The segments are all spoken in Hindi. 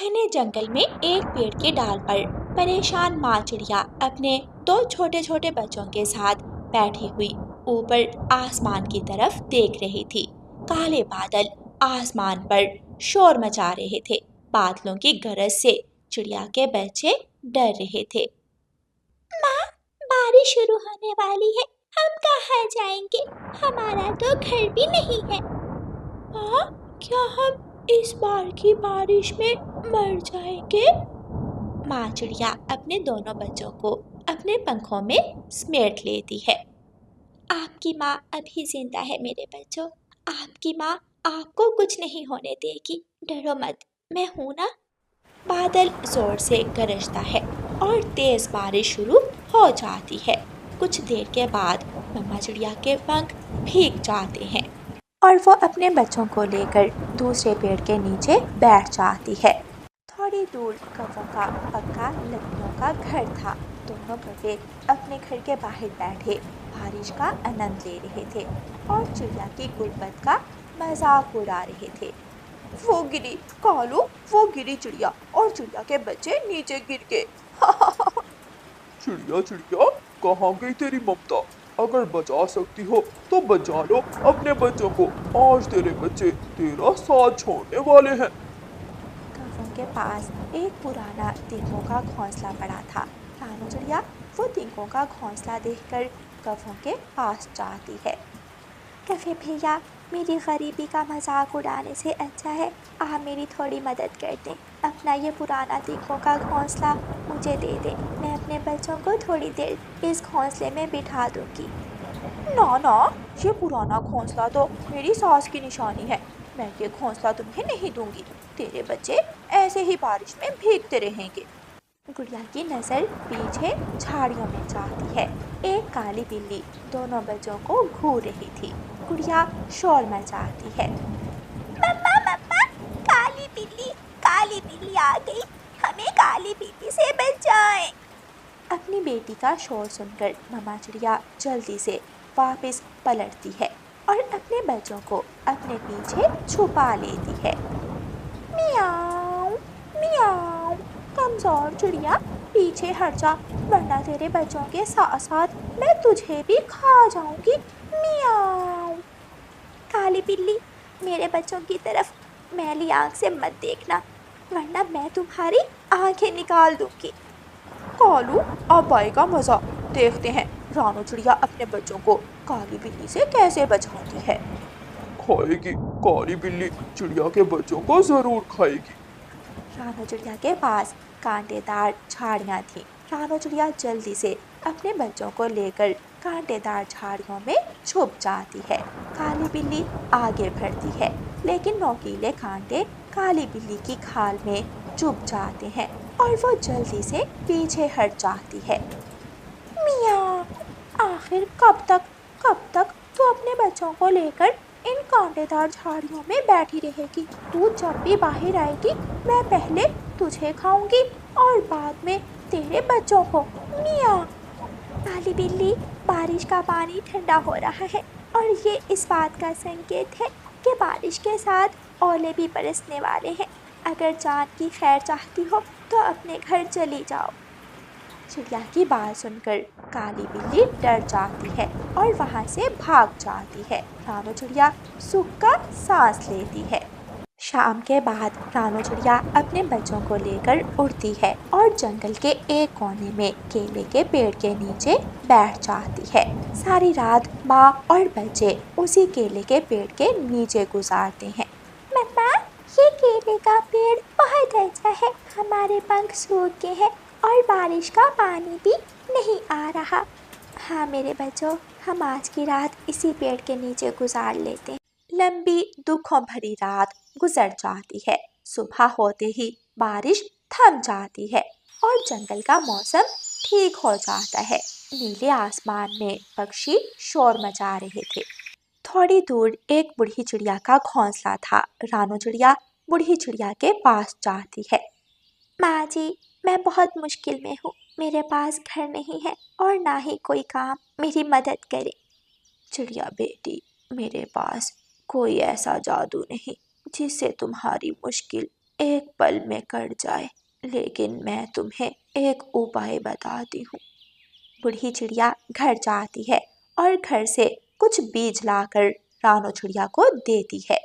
घने जंगल में एक पेड़ की डाल पर परेशान माँ चिड़िया अपने दो छोटे छोटे बच्चों के साथ बैठी हुई ऊपर आसमान की तरफ देख रही थी। काले बादल आसमान पर शोर मचा रहे थे। बादलों की गरज से चिड़िया के बच्चे डर रहे थे। माँ, बारिश शुरू होने वाली है। हम कहाँ जाएंगे? हमारा तो घर भी नहीं है। माँ, क्या हम इस बार की बारिश में मर जाएंगे? माँ चिड़िया अपने दोनों बच्चों को अपने पंखों में समेट लेती है। आपकी माँ अभी जिंदा है मेरे बच्चों। आपकी माँ आपको कुछ नहीं होने देगी। डरो मत, मैं हूं ना। बादल जोर से गरजता है और तेज बारिश शुरू हो जाती है। कुछ देर के बाद मम्मा चिड़िया के पंख भीग जाते हैं और वो अपने बच्चों को लेकर दूसरे पेड़ के नीचे बैठ जाती है। थोड़ी दूर कौवों का पक्का लकड़ियों का घर था। दोनों कौवे अपने घर के बाहर बैठे बारिश का आनंद ले रहे थे और चिड़िया की गुर्बत का मजाक उड़ा रहे थे। वो गिरी कालू, वो गिरी चिड़िया और चिड़िया के बच्चे नीचे गिर गए। चिड़िया चिड़िया, कहाँ गई तेरी ममता? अगर बचा सकती हो तो बचा लो अपने बच्चों को। आज तेरे बच्चे तेरा साथ छोड़ने वाले हैं। कौवों के पास एक पुराना तिनकों का घोंसला पड़ा था। रानू चिड़िया वो तिनकों का घोंसला देखकर कौवों के पास जाती है। कौवे भैया, मेरी गरीबी का मजाक उड़ाने से अच्छा है आप मेरी थोड़ी मदद कर दें। अपना ये पुराना तिनकों का घोंसला मुझे दे दें। मैं अपने बच्चों को थोड़ी देर इस घोंसले में बिठा दूंगी। ना ना, ये पुराना घोंसला तो मेरी सास की निशानी है। मैं ये घोंसला तुम्हें नहीं दूंगी। तेरे बच्चे ऐसे ही बारिश में भीगते रहेंगे। गुड़िया की नजर पीछे झाड़ियों में जाती है। एक काली बिल्ली दोनों बच्चों को घूर रही थी। गुड़िया शोर मचाती है। मम्मा मम्मा, काली बिल्ली आ गई। हमें काली बिल्ली से बचाएं। अपनी बेटी का शोर सुनकर मम्मा चिड़िया जल्दी से वापस पलटती है और अपने बच्चों को अपने पीछे छुपा लेती है। मियाऊ मियाऊ, कमजोर चिड़िया पीछे हट जा, वरना तेरे बच्चों के साथ साथ मैं तुझे भी खा जाऊंगी। मियाऊ। काली बिल्ली, मेरे बच्चों की तरफ मैली आंख से मत देखना, वरना मैं तुम्हारी आंखें निकाल दूंगी। कालू, अब आएगा मजा। देखते हैं रानू चिड़िया अपने बच्चों को काली बिल्ली से कैसे बचाती है। खाएगी, काली बिल्ली चिड़िया के बच्चों को जरूर खाएगी। रानू चिड़िया के पास कांटेदार झाड़ियाँ थीं। रानू चिड़िया जल्दी से अपने बच्चों को लेकर कांटेदार झाड़ियों में छुप जाती है। काली बिल्ली आगे बढ़ती है, लेकिन नोकीले कांटे काली बिल्ली की खाल में चुभ जाते हैं और वो जल्दी से पीछे हट जाती है। मियाँ, आखिर कब तक तू अपने बच्चों को लेकर इन कांटेदार झाड़ियों में बैठी रहेगी? तू जब भी बाहर आएगी मैं पहले तुझे खाऊंगी और बाद में तेरे बच्चों को। मियाँ। काली बिल्ली, बारिश का पानी ठंडा हो रहा है और ये इस बात का संकेत है कि बारिश के साथ ओले भी बरसने वाले हैं। अगर जान की खैर चाहती हो तो अपने घर चली जाओ। चिड़िया की बात सुनकर काली बिल्ली डर जाती है और वहां से भाग जाती है। रानू चिड़िया सुख का सांस लेती है। शाम के बाद रानू चिड़िया अपने बच्चों को लेकर उड़ती है और जंगल के एक कोने में केले के पेड़ के नीचे बैठ जाती है। सारी रात माँ और बच्चे उसी केले के पेड़ के नीचे गुजारते हैं। मम्मा, ये केले का पेड़ बहुत अच्छा है। हमारे पंख सूख गए हैं और बारिश का पानी भी नहीं आ रहा। हाँ मेरे बच्चों, हम आज की रात इसी पेड़ के नीचे गुजार लेते हैं। लंबी दुखों भरी रात गुजर जाती है। सुबह होते ही बारिश थम जाती है और जंगल का मौसम ठीक हो जाता है। नीले आसमान में पक्षी शोर मचा रहे थे। थोड़ी दूर एक बूढ़ी चिड़िया का घोंसला था। रानू चिड़िया बूढ़ी चिड़िया के पास जाती है। माँ जी, मैं बहुत मुश्किल में हूँ। मेरे पास घर नहीं है और ना ही कोई काम। मेरी मदद करे। चिड़िया बेटी, मेरे पास कोई ऐसा जादू नहीं जिससे तुम्हारी मुश्किल एक पल में कट जाए, लेकिन मैं तुम्हें एक उपाय बताती हूँ। बूढ़ी चिड़िया घर जाती है और घर से कुछ बीज लाकर रानो चिड़िया को देती है।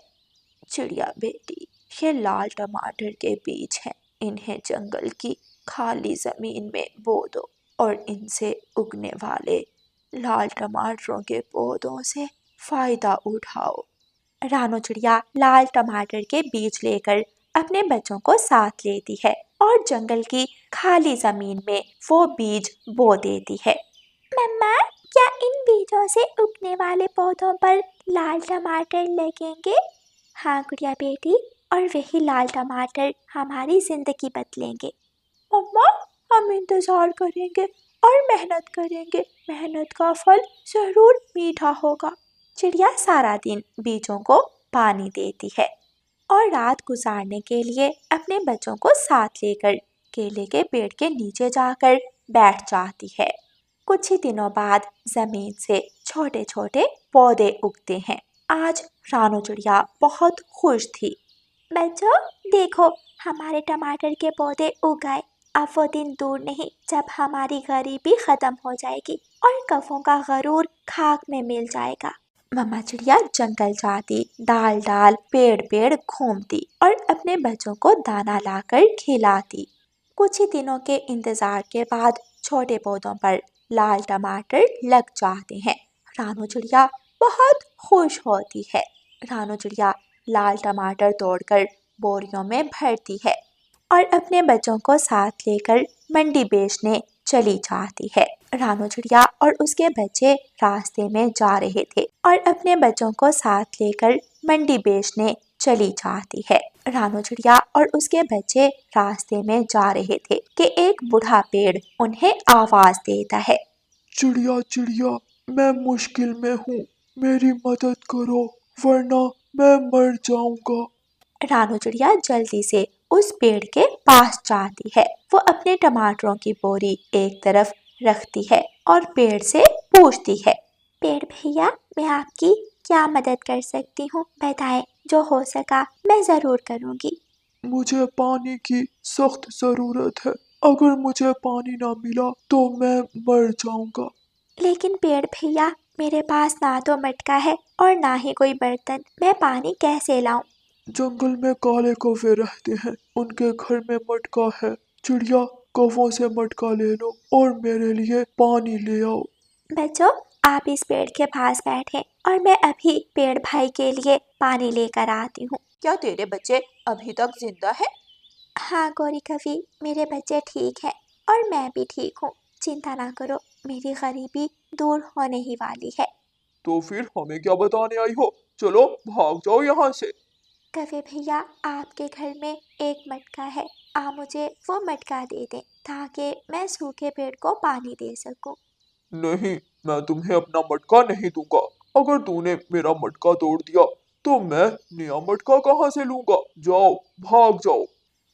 चिड़िया बेटी, ये लाल टमाटर के बीज हैं। इन्हें जंगल की खाली जमीन में बो दो और इनसे उगने वाले लाल टमाटरों के पौधों से फायदा उठाओ। रानो चिड़िया लाल टमाटर के बीज लेकर अपने बच्चों को साथ लेती है और जंगल की खाली जमीन में वो बीज बो देती है। मम्मा, क्या इन बीजों से उगने वाले पौधों पर लाल टमाटर लगेंगे? हाँ गुड़िया बेटी, और वही लाल टमाटर हमारी जिंदगी बदलेंगे। मम्मा, हम इंतजार करेंगे और मेहनत करेंगे। मेहनत का फल जरूर मीठा होगा। चिड़िया सारा दिन बीजों को पानी देती है और रात गुजारने के लिए अपने बच्चों को साथ लेकर केले के पेड़ के नीचे जाकर बैठ जाती है। कुछ ही दिनों बाद जमीन से छोटे छोटे पौधे उगते हैं। आज रानो चिड़िया बहुत खुश थी। बच्चों देखो, हमारे टमाटर के पौधे उग गए। अब वो दिन दूर नहीं जब हमारी गरीबी खत्म हो जाएगी और कफों का गरूर खाक में मिल जाएगा। मम्मा चिड़िया जंगल जाती, डाल डाल पेड़ पेड़ घूमती और अपने बच्चों को दाना लाकर खिलाती। कुछ ही दिनों के इंतजार के बाद छोटे पौधों पर लाल टमाटर लग जाते हैं। रानो चिड़िया बहुत खुश होती है। रानो चिड़िया लाल टमाटर तोड़कर बोरियों में भरती है और अपने बच्चों को साथ लेकर मंडी बेचने चली जाती है। रानो चिड़िया और उसके बच्चे रास्ते में जा रहे थे और अपने बच्चों को साथ लेकर मंडी बेचने चली जाती है। रानो चिड़िया और उसके बच्चे रास्ते में जा रहे थे कि एक बूढ़ा पेड़ उन्हें आवाज देता है। चिड़िया चिड़िया, मैं मुश्किल में हूँ, मेरी मदद करो वरना मैं मर जाऊंगा। रानो चिड़िया जल्दी से उस पेड़ के पास जाती है। वो अपने टमाटरों की बोरी एक तरफ रखती है और पेड़ से पूछती है, पेड़ भैया, मैं आपकी क्या मदद कर सकती हूँ? बताएं, जो हो सका मैं जरूर करूँगी। मुझे पानी की सख्त जरूरत है। अगर मुझे पानी ना मिला तो मैं मर जाऊंगा। लेकिन पेड़ भैया, मेरे पास ना तो मटका है और ना ही कोई बर्तन, मैं पानी कैसे लाऊं? जंगल में काले कौवे रहते हैं, उनके घर में मटका है। चिड़िया, कौवों से मटका ले लो और मेरे लिए पानी ले आओ। बच्चों, आप इस पेड़ के पास बैठे और मैं अभी पेड़ भाई के लिए पानी लेकर आती हूँ। क्या तेरे बच्चे अभी तक जिंदा है? हाँ गौरी कवि, मेरे बच्चे ठीक हैं और मैं भी ठीक हूँ। चिंता ना करो, मेरी गरीबी दूर होने ही वाली है। तो फिर हमें क्या बताने आई हो? चलो भाग जाओ यहाँ से। कवि भैया, आपके घर में एक मटका है, आप मुझे वो मटका दे दें ताकि मैं सूखे पेड़ को पानी दे सकूं। नहीं, मैं तुम्हें अपना मटका नहीं दूंगा। अगर तूने मेरा मटका तोड़ दिया तो मैं नया मटका कहाँ से लूंगा? जाओ, भाग जाओ।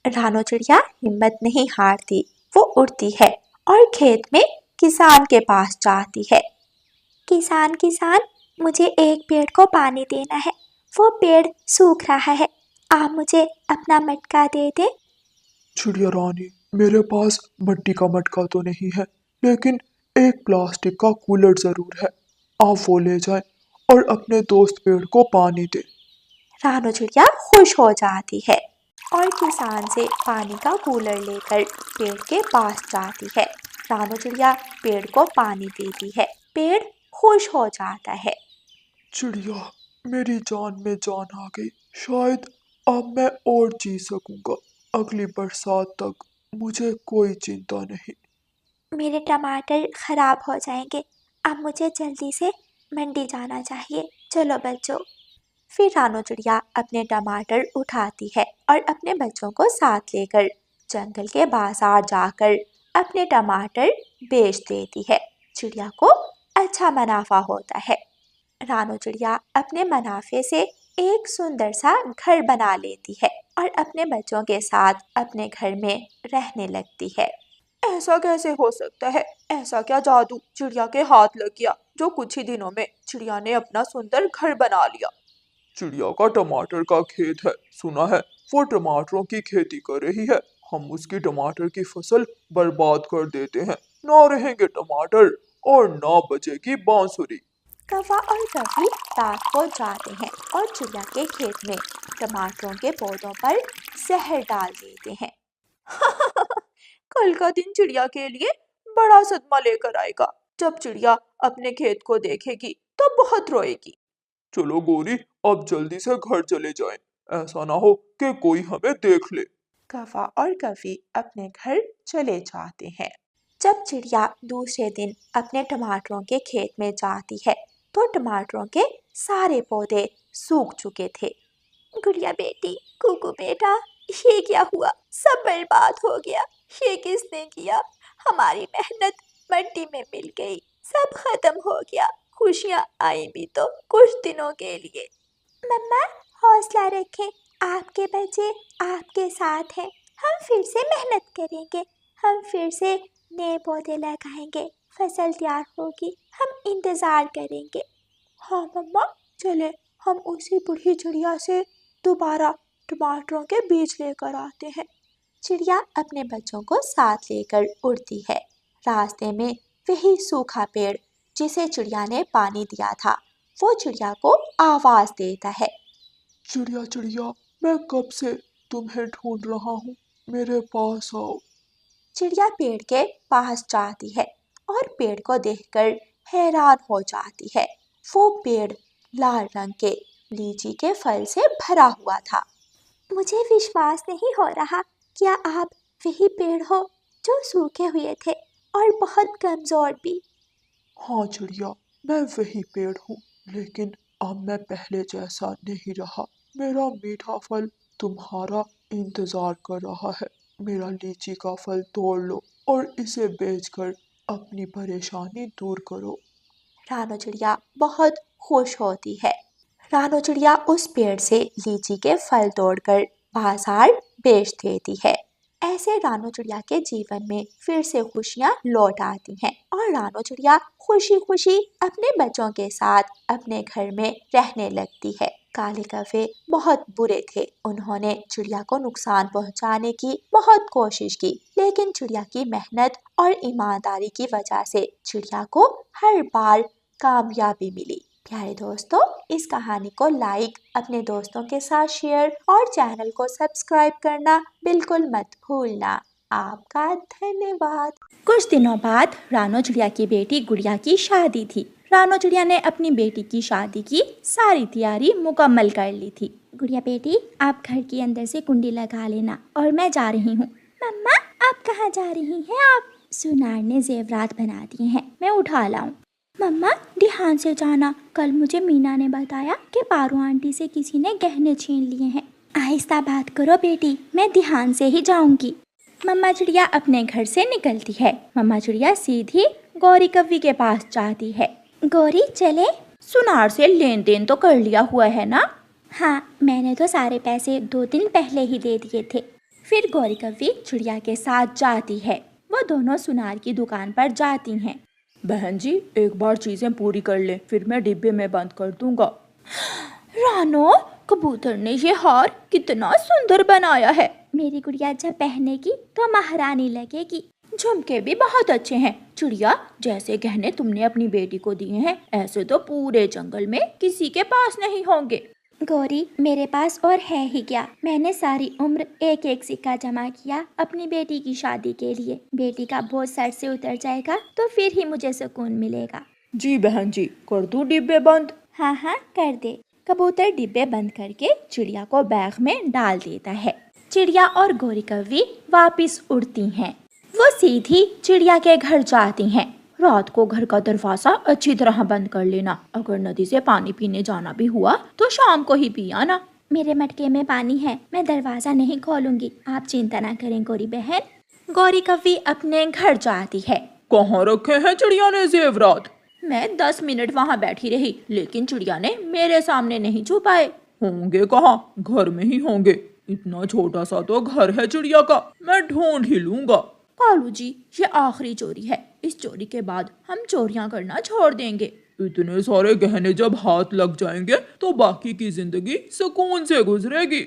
रानो चिड़िया हिम्मत नहीं हारती। वो उड़ती है और खेत में किसान के पास जाती है। किसान किसान, मुझे एक पेड़ को पानी देना है, वो पेड़ सूख रहा है, आप मुझे अपना मटका दे दें। चिड़िया रानी, मेरे पास मिट्टी का मटका तो नहीं है, लेकिन एक प्लास्टिक का कूलर जरूर है। आप वो ले जाएं और अपने दोस्त पेड़ को पानी दें। रानो चिड़िया खुश हो जाती है और किसान से पानी का कूलर लेकर पेड़ के पास जाती है। रानो चिड़िया पेड़ को पानी देती है, पेड़ खुश हो जाता है। चिड़िया, मेरी जान में जान आ गई। शायद अब मैं और जी सकूंगा। अगली बरसात तक मुझे कोई चिंता नहीं। मेरे टमाटर खराब हो जाएंगे, अब मुझे जल्दी से मंडी जाना चाहिए। चलो बच्चों। फिर रानो चिड़िया अपने टमाटर उठाती है और अपने बच्चों को साथ लेकर जंगल के बाजार जाकर अपने टमाटर बेच देती है। चिड़िया को अच्छा मुनाफा होता है। रानो चिड़िया अपने मुनाफे से एक सुंदर सा घर बना लेती है और अपने बच्चों के साथ अपने घर में रहने लगती है। ऐसा कैसे हो सकता है? ऐसा क्या जादू चिड़िया के हाथ लग गया जो कुछ ही दिनों में चिड़िया ने अपना सुंदर घर बना लिया? चिड़िया का टमाटर का खेत है, सुना है वो टमाटरों की खेती कर रही है। हम उसकी टमाटर की फसल बर्बाद कर देते हैं, ना रहेंगे टमाटर और ना बचेगी बांसुरी। कौवा और कभी रात को जाते हैं और चिड़िया के खेत में टमाटरों के पौधों पर जहर डाल देते हैं। कल का दिन चिड़िया के लिए बड़ा सदमा लेकर आएगा। जब चिड़िया अपने खेत को देखेगी तो बहुत रोएगी। चलो गोरी, अब जल्दी से घर चले जाएं, ऐसा ना हो कि कोई हमें देख ले। कौवा और कभी अपने घर चले जाते हैं। जब चिड़िया दूसरे दिन अपने टमाटरों के खेत में जाती है तो टमाटरों के सारे पौधे सूख चुके थे। गुड़िया बेटी, कुकू बेटा, ये क्या हुआ? सब बर्बाद हो गया। ये किसने किया? हमारी मेहनत मिट्टी में मिल गई, सब खत्म हो गया। खुशियाँ आई भी तो कुछ दिनों के लिए। मम्मा, हौसला रखें, आपके बच्चे आपके साथ हैं। हम फिर से मेहनत करेंगे, हम फिर से नए पौधे लगाएंगे, फसल तैयार होगी, हम इंतज़ार करेंगे। हाँ मम्मा, चले हम उसी बूढ़ी चिड़िया से दोबारा टमाटरों के बीज लेकर आते हैं। चिड़िया अपने बच्चों को साथ लेकर उड़ती है। रास्ते में वही सूखा पेड़ जिसे चिड़िया ने पानी दिया था, वो चिड़िया को आवाज देता है। चिड़िया चिड़िया, मैं कब से तुम्हें ढूंढ रहा हूँ, मेरे पास आओ। चिड़िया पेड़ के पास जाती है और पेड़ को देखकर हैरान हो जाती है। वो पेड़ लाल रंग के लीची के फल से भरा हुआ था। मुझे विश्वास नहीं हो रहा, क्या आप वही पेड़ हो जो सूखे हुए थे और बहुत कमजोर भी? हाँ चिड़िया, मैं वही पेड़ हूँ, लेकिन अब मैं पहले जैसा नहीं रहा। मेरा मीठा फल तुम्हारा इंतजार कर रहा है। मेरा लीची का फल तोड़ लो और इसे बेचकर अपनी परेशानी दूर करो। रानो चिड़िया बहुत खुश होती है। रानो चिड़िया उस पेड़ से लीची के फल तोड़कर बाजार बेच देती है। ऐसे रानो चिड़िया के जीवन में फिर से खुशियाँ लौट आती हैं और रानो चिड़िया खुशी खुशी अपने बच्चों के साथ अपने घर में रहने लगती है। काले कौवे बहुत बुरे थे। उन्होंने चिड़िया को नुकसान पहुंचाने की बहुत कोशिश की, लेकिन चिड़िया की मेहनत और ईमानदारी की वजह से चिड़िया को हर बार कामयाबी मिली। प्यारे दोस्तों, इस कहानी को लाइक, अपने दोस्तों के साथ शेयर और चैनल को सब्सक्राइब करना बिल्कुल मत भूलना। आपका धन्यवाद। कुछ दिनों बाद रानो चिड़िया की बेटी गुड़िया की शादी थी। रानो चिड़िया ने अपनी बेटी की शादी की सारी तैयारी मुकम्मल कर ली थी। गुड़िया बेटी, आप घर के अंदर से कुंडी लगा लेना और मैं जा रही हूँ। मम्मा, आप कहाँ जा रही हैं? आप? सुनार ने जेवरात बना दिए हैं, मैं उठा लाऊं। मम्मा, ध्यान से जाना, कल मुझे मीना ने बताया कि पारू आंटी से किसी ने गहने छीन लिए हैं। आहिस्ता बात करो बेटी, मैं ध्यान से ही जाऊंगी। मम्मा चिड़िया अपने घर से निकलती है। मम्मा चिड़िया सीधी गौरी कव्वी के पास जाती है। गौरी, चले? सुनार से लेन देन तो कर लिया हुआ है ना? हाँ, मैंने तो सारे पैसे 2 दिन पहले ही दे दिए थे। फिर गौरी कव्वी चिड़िया के साथ जाती है। वो दोनों सुनार की दुकान पर जाती हैं। बहन जी, एक बार चीजें पूरी कर ले, फिर मैं डिब्बे में बंद कर दूंगा। रानो, कबूतर ने ये हार कितना सुंदर बनाया है। मेरी गुड़िया जब पहनेगी तो महारानी लगेगी। झुमके भी बहुत अच्छे हैं। चिड़िया, जैसे गहने तुमने अपनी बेटी को दिए हैं, ऐसे तो पूरे जंगल में किसी के पास नहीं होंगे। गौरी, मेरे पास और है ही क्या। मैंने सारी उम्र एक एक सिक्का जमा किया अपनी बेटी की शादी के लिए। बेटी का बोझ सर से उतर जाएगा तो फिर ही मुझे सुकून मिलेगा। जी बहन जी, कर दूं डिब्बे बंद? हाँ हाँ, कर दे। कबूतर डिब्बे बंद करके चिड़िया को बैग में डाल देता है। चिड़िया और गौरी कव्वी वापिस उड़ती हैं। वो सीधी चिड़िया के घर जाती हैं। रात को घर का दरवाजा अच्छी तरह बंद कर लेना। अगर नदी से पानी पीने जाना भी हुआ तो शाम को ही पी आना। मेरे मटके में पानी है, मैं दरवाजा नहीं खोलूंगी, आप चिंता ना करें गौरी बहन। गौरी कव्वी अपने घर जाती है। कहाँ रखे हैं चिड़िया ने जेवरात? मैं 10 मिनट वहाँ बैठी रही, लेकिन चिड़िया ने मेरे सामने नहीं छुपाए। होंगे कहाँ, घर में ही होंगे। इतना छोटा सा तो घर है चिड़िया का, मैं ढूंढ ही लूंगा। कालू जी, ये आखिरी चोरी है। इस चोरी के बाद हम चोरियां करना छोड़ देंगे। इतने सारे गहने जब हाथ लग जाएंगे तो बाकी की जिंदगी सुकून से गुजरेगी।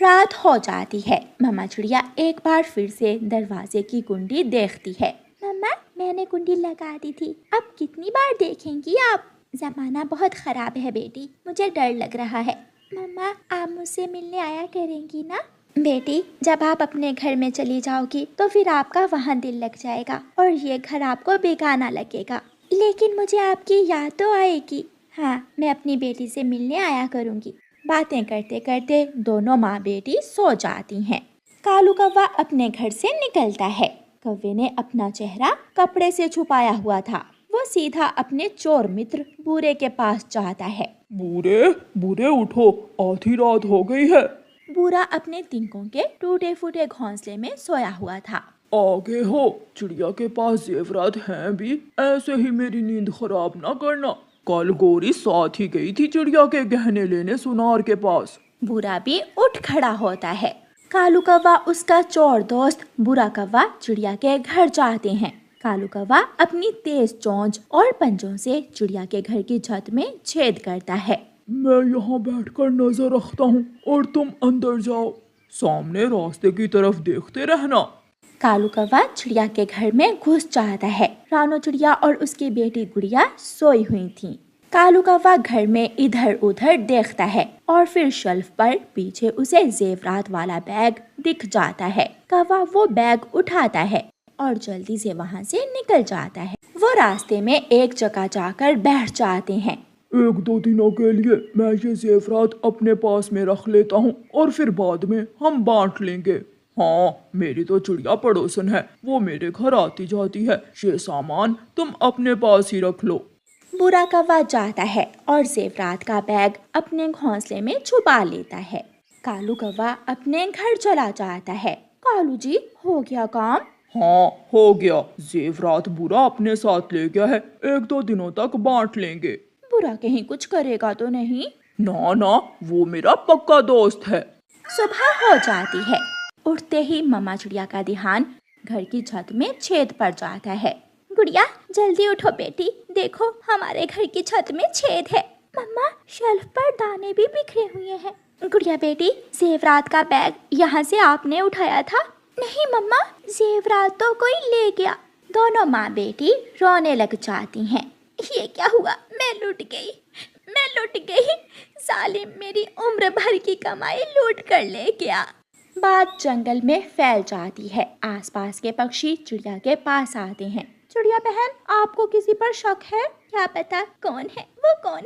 रात हो जाती है। मम्मा चिड़िया एक बार फिर से दरवाजे की कुंडी देखती है। मम्मा, मैंने कुंडी लगा दी थी, अब कितनी बार देखेंगी आप? जमाना बहुत खराब है बेटी, मुझे डर लग रहा है। मम्मा, आप मुझसे मिलने आया करेंगी ना? बेटी, जब आप अपने घर में चली जाओगी तो फिर आपका वहाँ दिल लग जाएगा और ये घर आपको बेगाना लगेगा। लेकिन मुझे आपकी याद तो आएगी। हाँ, मैं अपनी बेटी से मिलने आया करूँगी। बातें करते करते दोनों माँ बेटी सो जाती हैं। कालू कौवा अपने घर से निकलता है। कौवे ने अपना चेहरा कपड़े से छुपाया हुआ था। वो सीधा अपने चोर मित्र बूरे के पास जाता है। बूरे बूरे उठो, आधी रात हो गई है। बूरा अपने तिनकों के टूटे फूटे घोंसले में सोया हुआ था। आगे हो, चिड़िया के पास जेवरात हैं भी, ऐसे ही मेरी नींद खराब ना करना। कल गोरी साथ ही गई थी चिड़िया के गहने लेने सुनार के पास। बूरा भी उठ खड़ा होता है। कालू कौवा उसका चोर दोस्त बूरा कौवा चिड़िया के घर जाते हैं। कालू कौवा अपनी तेज चोंच और पंजों से चिड़िया के घर की छत में छेद करता है। मैं यहाँ बैठकर नजर रखता हूँ और तुम अंदर जाओ, सामने रास्ते की तरफ देखते रहना। कालू कौवा चिड़िया के घर में घुस जाता है। रानो चिड़िया और उसकी बेटी गुड़िया सोई हुई थी। कालू कौवा घर में इधर उधर देखता है और फिर शेल्फ पर पीछे उसे जेवरात वाला बैग दिख जाता है। कौवा वो बैग उठाता है और जल्दी से वहाँ से निकल जाता है। वो रास्ते में एक जगह जाकर बैठ जाते हैं। 1-2 दिनों के लिए मैं ये जेवरात अपने पास में रख लेता हूँ और फिर बाद में हम बांट लेंगे। हाँ, मेरी तो चिड़िया पड़ोसन है, वो मेरे घर आती जाती है। ये सामान तुम अपने पास ही रख लो। बूरा कौवा जाता है और जेवरात का बैग अपने घोंसले में छुपा लेता है। कालू कौवा अपने घर चला जाता है। कालू जी, हो गया काम? हाँ, हो गया। जेवरात बुरा अपने साथ ले गया है, 1-2 दिनों तक बांट लेंगे। बुरा कहीं कुछ करेगा तो नहीं? ना ना, वो मेरा पक्का दोस्त है। सुबह हो जाती है। उठते ही मम्मा चिड़िया का ध्यान घर की छत में छेद पड़ जाता है। गुड़िया, जल्दी उठो बेटी, देखो हमारे घर की छत में छेद है। मम्मा, शेल्फ पर दाने भी बिखरे हुए हैं। गुड़िया बेटी, जेवरात का बैग यहाँ से आपने उठाया था? नहीं मम्मा, जेवरात तो कोई ले गया। दोनों माँ बेटी रोने लग जाती हैं। ये क्या हुआ? मैं लूट गई। जालिम मेरी उम्र भर की कमाई लूट कर ले गया। बात जंगल में फैल जाती है। आसपास के पक्षी चिड़िया के पास आते हैं। चिड़िया बहन, आपको किसी पर शक है? क्या पता कौन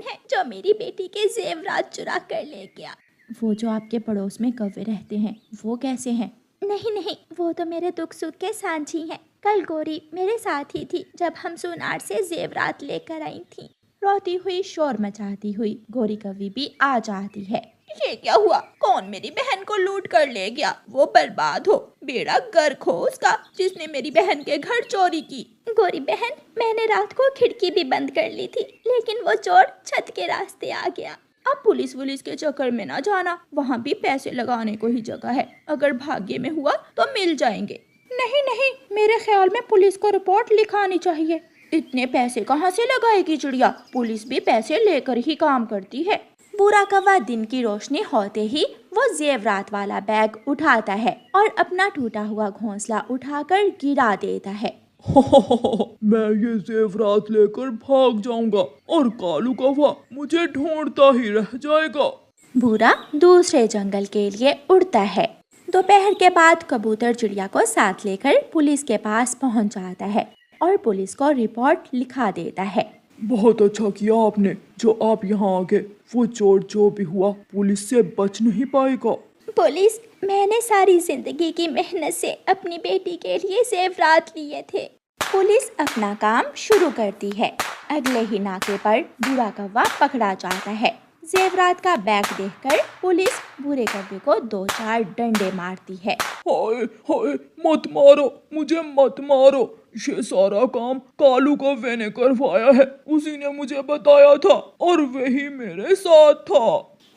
है जो मेरी बेटी के जेवरात चुरा कर ले गया। वो जो आपके पड़ोस में कौवे रहते हैं, वो कैसे हैं? नहीं, वो तो मेरे दुख सुख के साझी हैं। कल गोरी मेरे साथ ही थी जब हम सुनार से जेवरात लेकर आई थी। रोती हुई शोर मचाती हुई गोरी कौवी भी आ जाती है। ये क्या हुआ? कौन मेरी बहन को लूट कर ले गया? वो बर्बाद हो, बेड़ा गर्क हो उसका जिसने मेरी बहन के घर चोरी की। गोरी बहन, मैंने रात को खिड़की भी बंद कर ली थी, लेकिन वो चोर छत के रास्ते आ गया। अब पुलिस के चक्कर में ना जाना, वहाँ भी पैसे लगाने को ही जगह है। अगर भाग्य में हुआ तो मिल जाएंगे। नहीं, मेरे ख्याल में पुलिस को रिपोर्ट लिखानी चाहिए। इतने पैसे कहाँ से लगाएगी चिड़िया? पुलिस भी पैसे लेकर ही काम करती है। बूरा कौवा दिन की रोशनी होते ही वो जेवरात वाला बैग उठाता है और अपना टूटा हुआ घोंसला उठाकर गिरा देता है। मैं ये जेवरात लेकर भाग जाऊंगा और कालू कौवा मुझे ढूंढता ही रह जाएगा। बूरा दूसरे जंगल के लिए उड़ता है। दोपहर के बाद कबूतर चिड़िया को साथ लेकर पुलिस के पास पहुंच जाता है और पुलिस को रिपोर्ट लिखा देता है। बहुत अच्छा किया आपने जो आप यहाँ आ गए। वो चोर जो भी हुआ पुलिस से बच नहीं पाएगा। पुलिस, मैंने सारी जिंदगी की मेहनत से अपनी बेटी के लिए जेवरात लिए थे। पुलिस अपना काम शुरू करती है। अगले ही नाके पर बूरा कौवा पकड़ा जाता है। जेवरात का बैग देखकर पुलिस बूरे कौवे को 2-4 डंडे मारती है। हाय हाय, मत मारो, मुझे मत मारो। ये सारा काम कालू कौवे ने करवाया है। उसी ने मुझे बताया था और वही मेरे साथ था।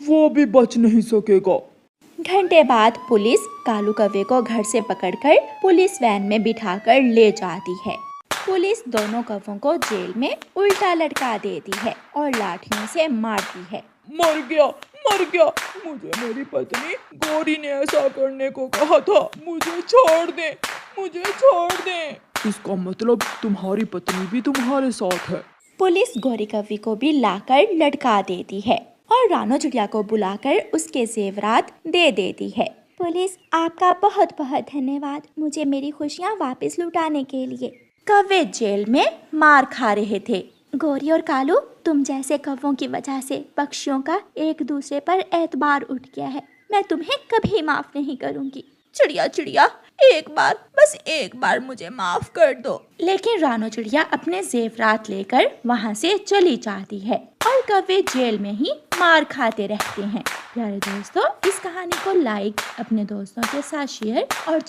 वो भी बच नहीं सकेगा। घंटे बाद पुलिस कालू कौवे को घर से पकड़कर पुलिस वैन में बिठाकर ले जाती है। पुलिस दोनों कौवों को जेल में उल्टा लटका देती है और लाठियों से मारती है। मर गया, मर गया। मुझे मेरी पत्नी गौरी ने ऐसा करने को कहा था। मुझे छोड़ दे, मुझे छोड़ दे। इसका मतलब तुम्हारी पत्नी भी तुम्हारे साथ है। पुलिस गौरी कौवी को भी लाकर लटका देती है और रानो चिड़िया को बुलाकर उसके जेवरात दे देती है। पुलिस, आपका बहुत बहुत धन्यवाद मुझे मेरी खुशियाँ वापस लुटाने के लिए। कौवे जेल में मार खा रहे थे। गौरी और कालू, तुम जैसे कौवों की वजह से पक्षियों का एक दूसरे पर एतबार उठ गया है। मैं तुम्हें कभी माफ नहीं करूंगी। चिड़िया चिड़िया, एक बार, बस एक बार मुझे माफ कर दो। लेकिन रानो चिड़िया अपने जेवरात लेकर वहाँ से चली जाती है और कौवे जेल में ही मार खाते रहते हैं। प्यारे दोस्तों, इस कहानी को लाइक, अपने दोस्तों के साथ शेयर और